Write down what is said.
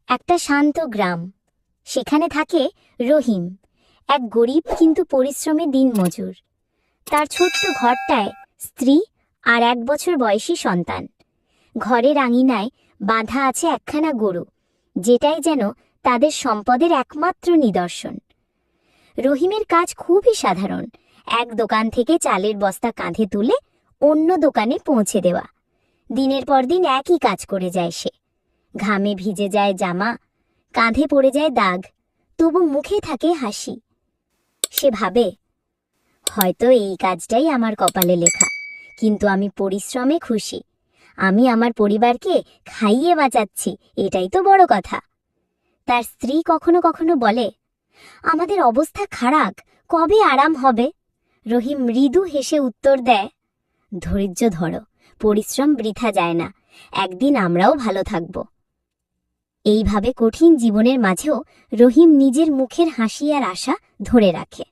একটা শান্ত গ্রাম। সেখানে থাকে রহিম, এক গরিব কিন্তু পরিশ্রমী দিনমজুর। তার ছোট্ট ঘরটায় স্ত্রী আর 1 বছর বয়সী সন্তান। ঘরের আঙিনায় বাঁধা আছে একখানা গরু, যেটাই যেন তাদের সম্পদের একমাত্র নিদর্শন। রহিমের কাজ খুবই সাধারণ। এক দোকান থেকে চালের বস্তা কাঁধে তুলে অন্য দোকানে পৌঁছে দেওয়া। দিনের পর দিন একই কাজ করে যায় সে। ঘামে ভিজে যায় জামা, কাঁধে পড়ে যায় দাগ, তবু মুখে থাকে হাসি। সে ভাবে, হয়তো এই কাজটাই আমার কপালে লেখা, কিন্তু আমি পরিশ্রমে খুশি। আমি আমার পরিবারকে খাইয়ে বাঁচাচ্ছি, এটাই তো বড় কথা। তার স্ত্রী কখনো কখনো বলে, আমাদের অবস্থা খারাপ, কবে আরাম হবে? রহিম মৃদু হেসে উত্তর দেয়, ধৈর্য ধরো, পরিশ্রম বৃথা যায় না, একদিন আমরাও ভালো থাকব। এইভাবে কঠিন জীবনের মাঝেও রহিম নিজের মুখের হাসি আর আশা ধরে রাখে।